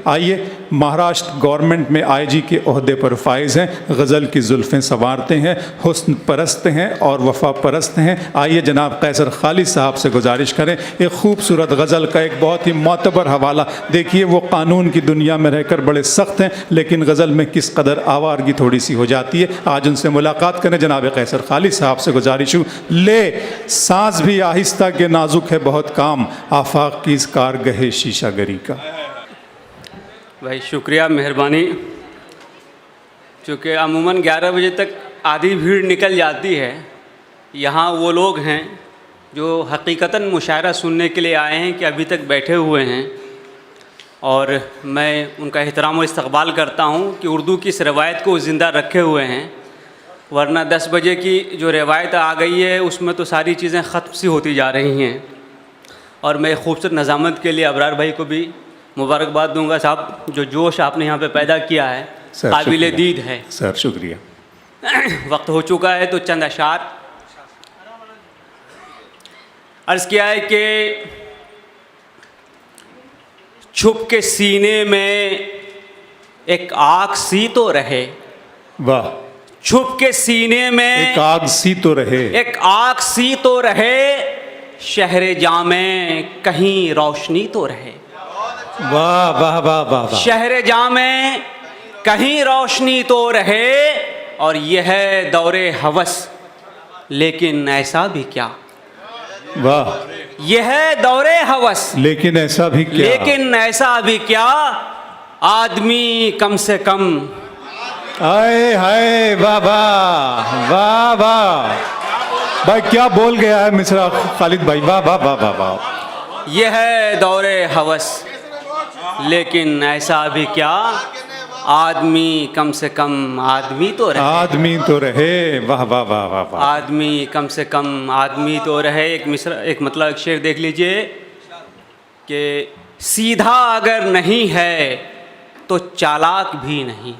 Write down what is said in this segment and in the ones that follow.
आइए, महाराष्ट्र गवर्नमेंट में आईजी के ओहदे पर फाइज हैं, गज़ल की जुल्फ़ें संवारते हैं, हुस्न परस्त हैं और वफ़ा परस्त हैं। आइए जनाब कैसर खालिद साहब से गुजारिश करें, एक खूबसूरत गज़ल का एक बहुत ही मोतबर हवाला। देखिए वो कानून की दुनिया में रहकर बड़े सख्त हैं, लेकिन गज़ल में किस कदर आवारगी थोड़ी सी हो जाती है। आज उनसे मुलाकात करें। जनाब कैसर खालिद साहब से गुजारिश हूँ, ले सांस भी आहिस्ता के नाजुक है बहुत काम, आफाक की इस कारगहे शीशागरी का। भाई शुक्रिया, मेहरबानी। चूँकि अमूमन 11 बजे तक आधी भीड़ निकल जाती है, यहाँ वो लोग हैं जो हकीकतन मुशायरा सुनने के लिए आए हैं कि अभी तक बैठे हुए हैं, और मैं उनका एहतराम और इस्तक़बाल करता हूँ कि उर्दू की इस रवायत को ज़िंदा रखे हुए हैं। वरना 10 बजे की जो रवायत आ गई है उसमें तो सारी चीज़ें ख़त्म सी होती जा रही हैं। और मैं खूबसूरत नज़ामत के लिए अबरार भाई को भी मुबारकबाद दूंगा। साहब, जो जोश आपने यहाँ पे पैदा किया है काबिल दीद है। सर शुक्रिया। वक्त हो चुका है तो चंद अशार अर्ज़ किया है कि छुप के सीने में एक आग सी तो रहे। वाह। छुप के सीने में एक आग सी तो रहे, एक आग सी तो रहे, शहरे जामे कहीं रोशनी तो रहे। वाह वाह वाह वाह वाह। शहरे जामे कहीं रोशनी तो रहे, और यह है दौरे हवस लेकिन ऐसा भी क्या। वाह। यह है दौरे हवस लेकिन ऐसा भी क्या, लेकिन ऐसा भी क्या, आदमी कम से कम। आए हाय, वाह वाह वाह वाह भाई, क्या बोल गया है मिश्रा खालिद भाई, वाह वाह वाह वाह वाह। यह है दौरे हवस लेकिन ऐसा भी क्या, आदमी कम से कम आदमी तो रहे। आदमी तो रहे, वाह वाह वाह वाह वाह। आदमी कम से कम आदमी तो रहे। एक मिसरा, एक मतलब एक शेर देख लीजिए कि सीधा अगर नहीं है तो चालाक भी नहीं।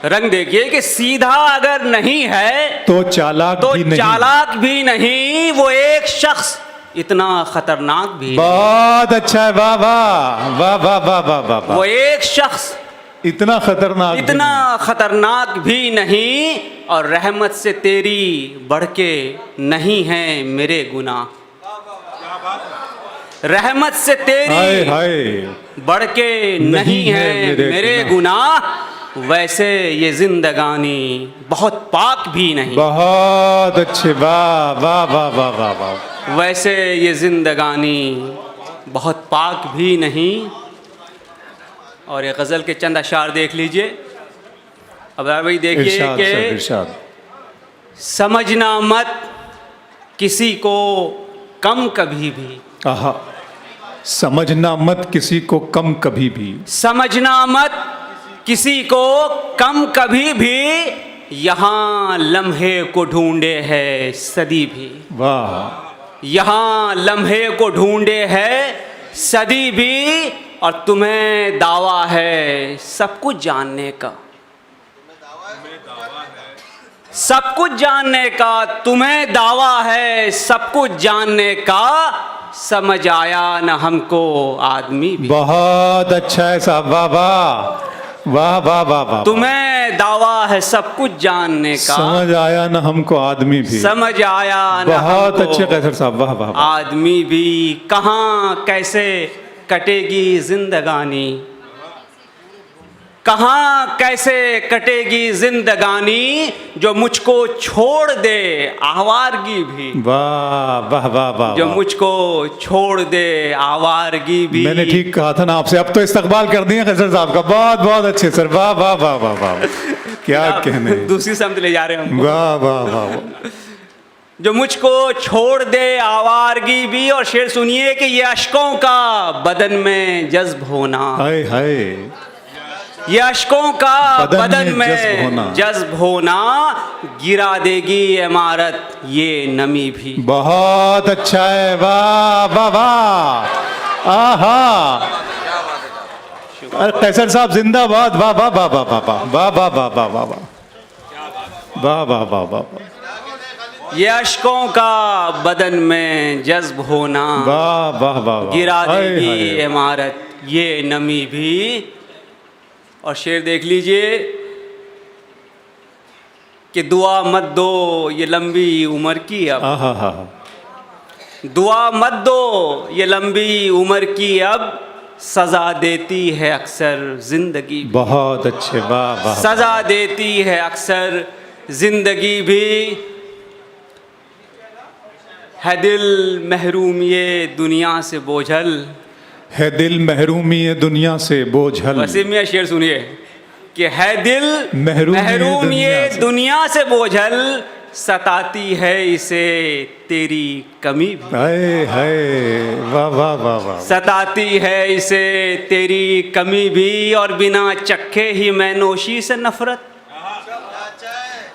रंग देखिए कि सीधा अगर नहीं है तो चालाक तो भी नहीं। चालाक भी नहीं, वो एक शख्स इतना खतरनाक भी। बहुत अच्छा है, वाह वाह वाह वाह वाह वाह वाह। वो एक शख्स इतना खतरनाक भी नहीं, और रहमत से तेरी बढ़ के नहीं है मेरे गुनाह। रहमत से तेरी हाय हाय बढ़ के नहीं है मेरे गुनाह, वैसे ये जिंदगानी बहुत पाक भी नहीं। बहुत अच्छे, वाह वाह वाह वाह वाह वाह। वैसे ये जिंदगानी बहुत पाक भी नहीं। और ये गज़ल के चंद अशार देख लीजिए। अब भाई देखिए कि समझना मत किसी को कम कभी भी। आहा, समझना मत किसी को कम कभी भी। समझना मत किसी को कम कभी भी, यहाँ लम्हे को ढूंढे है सदी भी। वाह। यहाँ लम्हे को ढूंढे है सदी भी, और तुम्हें दावा है सब कुछ जानने का। सब कुछ जानने का तुम्हें दावा है, सब कुछ जानने का, समझ आया न हमको आदमी भी। बहुत अच्छा है साहब, वाह वाह वाह वाह वाह वाह। तुम्हें दावा है सब कुछ जानने का, समझ आया ना हमको आदमी भी। समझ आया न बहुत हमको अच्छे कैसर साहब, वाह वाह। आदमी भी। कहाँ कैसे कटेगी जिंदगानी, कहाँ कैसे कटेगी जिंदगानी, जो मुझको छोड़ दे आवारगी भी। वाह वाह वाह वाह। जो मुझको छोड़ दे आवारगी भी। मैंने ठीक कहा था ना आपसे, अब तो इस्तकबाल कर दिए कैसर साहब का। बहुत बहुत अच्छे सर, वाह वाह वाह वाह वाह। क्या कहने, दूसरी समझ ले जा रहे हैं। वाह वाह वाह। जो मुझको छोड़ दे आवारगी भी। और शेर सुनिए कि ये अश्कों का बदन में जज्ब होना। हाय हाय। ये अश्कों का बदन में जज्ब होना, गिरा देगी इमारत ये नमी भी। बहुत अच्छा है, वाह वाह वाह। आहा, कैसर साहब जिंदाबाद, वाह वाह वाह वाह वाह वाह वाह वाह वाह वाह वाह वाह वाह वाह। ये अश्कों का बदन में जज्ब होना, वाह वाह वाह, गिरा देगी इमारत ये नमी भी। और शेर देख लीजिए कि दुआ मत दो ये लंबी उम्र की अब, आहा हा, दुआ मत दो ये लंबी उम्र की अब, सज़ा देती है अक्सर ज़िंदगी भी। बहुत अच्छे, वाह वाह। सज़ा देती है अक्सर ज़िंदगी भी, है दिल महरूम ये दुनिया से बोझल। है दिल महरूमी ये दुनिया से बोझल। वसीम मियां शेर सुनिए कि है दिल महरूम महरूम ये ये दुनिया से बोझल, सताती है इसे तेरी कमी भी। हाय हाय, वाह वाह वाह वाह। सताती है इसे तेरी कमी भी, और बिना चखे ही मैं नोशी से नफरत।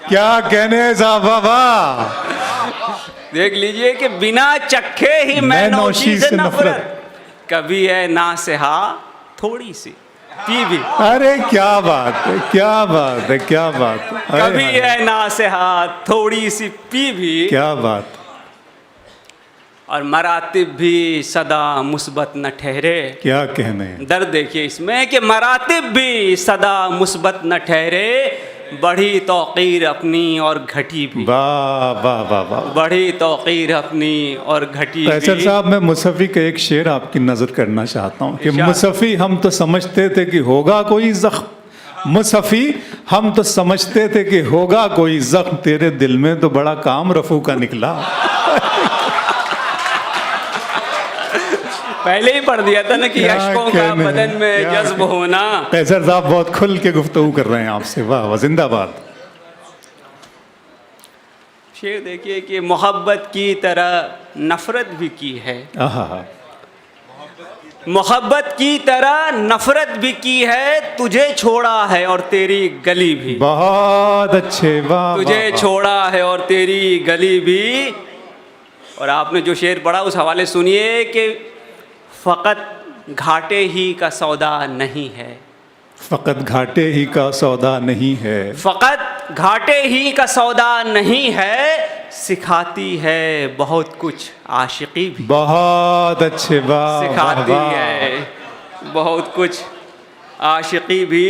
क्या कहने हैं साहब, वाह वाह। देख लीजिए कि बिना चखे ही मैं नोशी से नफरत, कभी है ना से हा थोड़ी सी पी भी। अरे क्या बात है, क्या बात है, क्या बात है। हाय कभी हाय, है ना से हा थोड़ी सी पी भी, क्या बात। और मरातिब भी सदा मुस्बत न ठहरे। क्या कहने हैं। दर्द देखिए इसमें कि मरातिब भी सदा मुस्बत न ठहरे, बढ़ी तौकीर अपनी और घटी भी। वाह वाह वाह वाह। बढ़ी तौकीर अपनी और घटी फैसल भी। साहब, मैं मुसफ़ी का एक शेर आपकी नज़र करना चाहता हूँ कि इरशाद। मुसफ़ी हम तो समझते थे कि होगा कोई ज़ख्म, मुसफ़ी हम तो समझते थे कि होगा कोई ज़ख्म, तेरे दिल में तो बड़ा काम रफू का निकला। पहले ही पढ़ दिया था ना कि क्या अशकों का कहने हैं, बदन में क्या जज्ब होना। फैसल साहब बहुत खुल के गुफ्तगू कर रहे हैं आपसे, वाह वाह, जिंदाबाद। शेर देखिए कि मोहब्बत की तरह नफरत भी की है, आहा हा, मोहब्बत की तरह नफरत भी की है, तुझे छोड़ा है और तेरी गली भी। बहुत अच्छे, वाह तुझे वाह, वाह। छोड़ा है और तेरी गली भी। और आपने जो शेर पढ़ा उस हवाले सुनिए कि फ़कत घाटे ही का सौदा नहीं है, फ़कत घाटे ही का सौदा नहीं है, फ़कत घाटे ही का सौदा नहीं है, सिखाती है बहुत कुछ आशिकी भी। बहुत अच्छे, वाह सिखाती वाह, वाह। है बहुत कुछ आशिकी भी।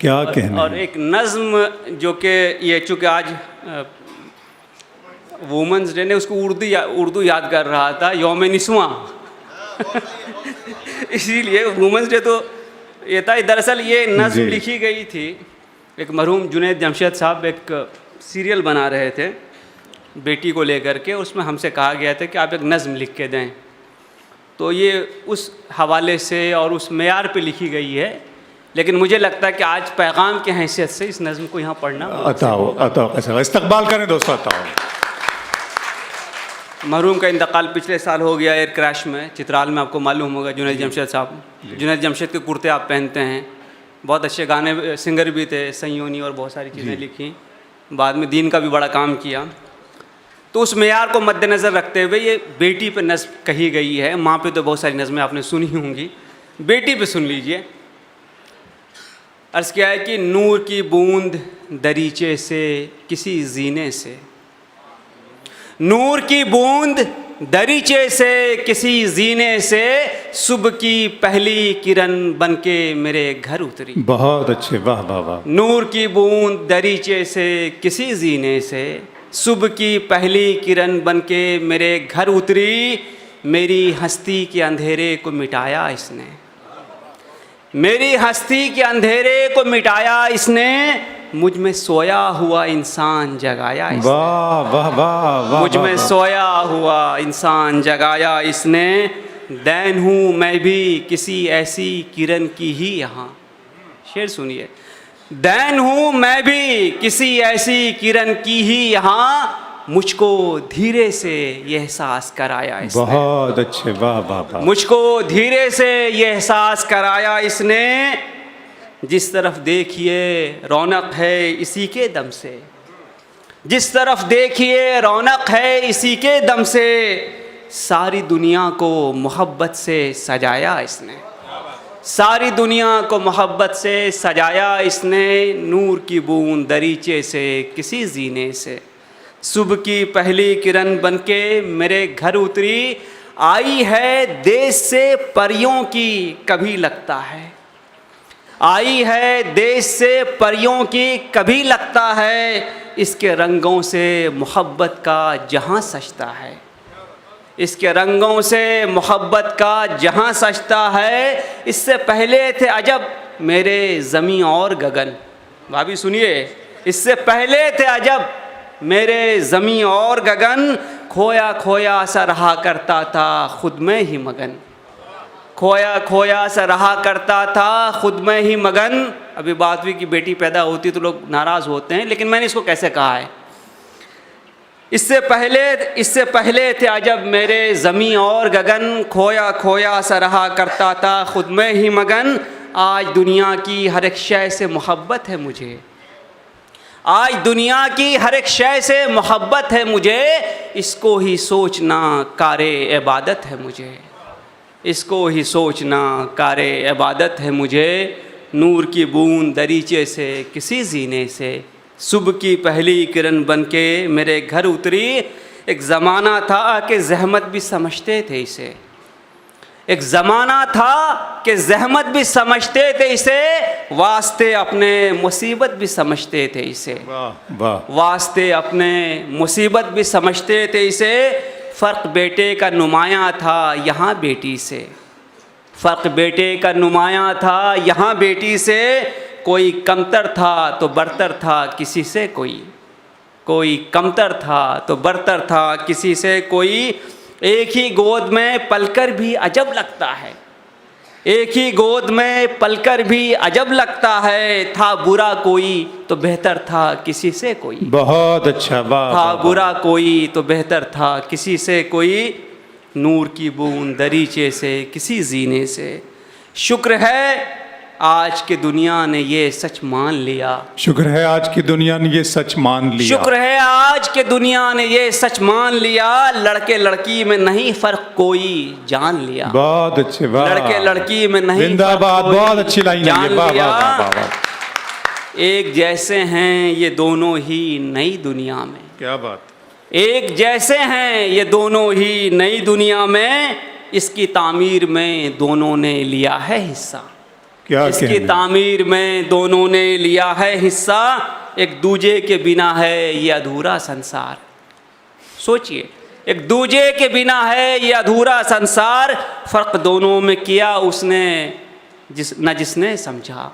क्या कहने और हैं। एक नज़्म जो कि ये चूँकि आज वुमेंस डे ने उसको उर्दू याद कर रहा था, यौम निस्वां। इसीलिए वुमेंस डे तो ये था। दरअसल ये नज़्म जी। लिखी गई थी, एक मरहूम जुनैद जमशेद साहब एक सीरियल बना रहे थे बेटी को लेकर के, उसमें हमसे कहा गया था कि आप एक नज़्म लिख के दें। तो ये उस हवाले से और उस मेयार पे लिखी गई है, लेकिन मुझे लगता है कि आज पैगाम की हैसियत से इस नज़्म को यहाँ पढ़ना। अताओ इस्तकबाल करें दोस्तों, अताओ। मरहूम का इंतकाल पिछले साल हो गया एयर क्रैश में, चित्राल में, आपको मालूम होगा जुनैद जमशेद साहब। जुनैद जमशेद के कुर्ते आप पहनते हैं, बहुत अच्छे गाने सिंगर भी थे, सयोनी और बहुत सारी चीज़ें लिखी, बाद में दीन का भी बड़ा काम किया। तो उस मेयार को मद्देनज़र रखते हुए ये बेटी पे नज़्म कही गई है। माँ पे तो बहुत सारी नज़में आपने सुनी होंगी, बेटी पे सुन लीजिए। अर्ज़ किया है कि नूर की बूंद दरीचे से किसी जीने से, नूर की बूंद दरीचे से किसी जीने से, सुबह की पहली किरण बनके मेरे घर उतरी। बहुत अच्छे, वाह वाह वाह। नूर की बूंद दरीचे से किसी जीने से, सुबह की पहली किरण बनके मेरे घर उतरी, मेरी हस्ती के अंधेरे को मिटाया इसने, मेरी हस्ती के अंधेरे को मिटाया इसने, मुझ में सोया हुआ इंसान जगाया इसने। वाह वाह वाह वाह। मुझ में सोया हुआ इंसान जगाया इसने, दैन हूँ मैं भी किसी ऐसी किरण की ही यहाँ। शेर सुनिए, दैन हूँ मैं भी किसी ऐसी किरण की ही यहाँ, मुझको धीरे से ये एहसास कराया इसने। बहुत अच्छे, वाह वाह वाह। मुझको धीरे से ये एहसास कराया इसने, जिस तरफ देखिए रौनक है इसी के दम से, जिस तरफ देखिए रौनक है इसी के दम से, सारी दुनिया को मोहब्बत से सजाया इसने, सारी दुनिया को मोहब्बत से सजाया इसने, नूर की बूंद दरीचे से किसी जीने से, सुबह की पहली किरण बनके मेरे घर उतरी, आई है देश से परियों की कभी लगता है, आई है देश से परियों की कभी लगता है, इसके रंगों से मोहब्बत का जहां सजता है, इसके रंगों से मोहब्बत का जहां सजता है। इससे पहले थे अजब मेरे ज़मीं और गगन, भाभी सुनिए, इससे पहले थे अजब मेरे ज़मीं और गगन, खोया खोया सा रहा करता था खुद में ही मगन, खोया खोया सा रहा करता था खुद में ही मगन। अभी बात हुई कि बेटी पैदा होती तो लोग नाराज़ होते हैं, लेकिन मैंने इसको कैसे कहा है, इससे पहले थे अजब मेरे ज़मीं और गगन, खोया खोया सा रहा करता था खुद में ही मगन। आज दुनिया की हर एक शय से मोहब्बत है मुझे, आज दुनिया की हर एक शय से मोहब्बत है मुझे, इसको ही सोचना कारे इबादत है मुझे, इसको ही सोचना कारे इबादत है मुझे। नूर की बूंद दरीचे से किसी जीने से, सुबह की पहली किरण बनके मेरे घर उतरी। एक ज़माना था कि ज़हमत भी समझते थे इसे, एक ज़माना था कि ज़हमत भी समझते थे इसे, वास्ते अपने मुसीबत भी समझते थे इसे, वाह वाह, वास्ते अपने मुसीबत भी समझते थे इसे। फ़र्क बेटे का नुमायाँ था यहाँ बेटी से, फ़र्क बेटे का नुमायाँ था यहाँ बेटी से, कोई कमतर था तो बरतर था किसी से कोई कमतर था तो बरतर था किसी से कोई। एक ही गोद में पलकर भी अजब लगता है, एक ही गोद में पलकर भी अजब लगता है, था बुरा कोई तो बेहतर था किसी से कोई, बहुत अच्छा, वाह, था बुरा कोई तो बेहतर था किसी से कोई। नूर की बूंद दरीचे से किसी जीने से, शुक्र है आज की दुनिया ने ये सच मान लिया, शुक्र है आज की दुनिया ने ये सच मान लिया, शुक्र है आज के दुनिया ने ये सच मान लिया, लड़के लड़की में नहीं फ़र्क कोई जान लिया, बहुत अच्छे, वाह, लड़के लड़की में नहीं जिंदाबाद, बहुत अच्छी लाइन है जान ये, वाह लिया। वाह वाह वाह। एक जैसे हैं ये दोनों ही नई दुनिया में, क्या बात, एक जैसे हैं ये दोनों ही नई दुनिया में, इसकी तामीर में दोनों ने लिया है हिस्सा, क्या इसकी कहने? तामीर में दोनों ने लिया है हिस्सा, एक दूजे के बिना है ये अधूरा संसार। सोचिए, एक दूजे के बिना है ये अधूरा संसार, फ़र्क दोनों में किया उसने न जिसने समझा,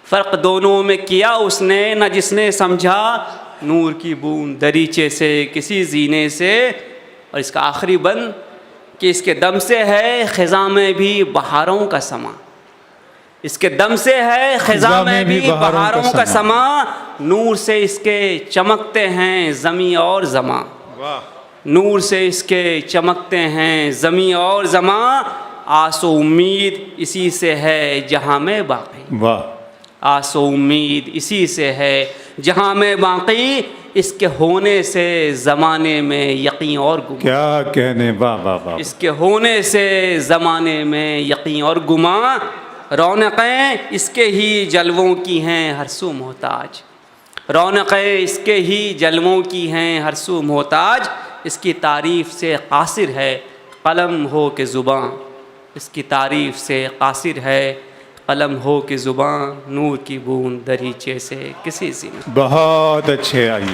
फ़र्क दोनों में किया उसने न जिसने समझा। नूर की बूंद दरीचे से किसी जीने से, और इसका आखिरी बंद कि इसके दम से है ख़िज़ा में भी बहारों का समा, इसके दम से है ख़िज़ा में भी बहारों का समा, नूर से इसके चमकते हैं ज़मीं और ज़मा, नूर से इसके चमकते हैं ज़मीं और ज़मा, आसो उम्मीद इसी से है जहाँ में बाक़ी, वाह, आसो उम्मीद इसी से है जहाँ में बाक़ी, इसके होने से ज़माने में यकीन और गुमा, क्या कहने, वाह वाह वाह, इसके होने से ज़माने में यकीन और गुमा। रौनक़ें इसके ही जलवों की हैं हर सू मोहताज, रौनक़ें इसके ही जलवों की हैं हर सू मोहताज, इसकी तारीफ़ से क़ासिर है क़लम हो के ज़ुबां, इसकी तारीफ़ से क़ासिर है क़लम हो के ज़ुबां, नूर की बूंद दरीचे से किसी से। बहुत अच्छे आई।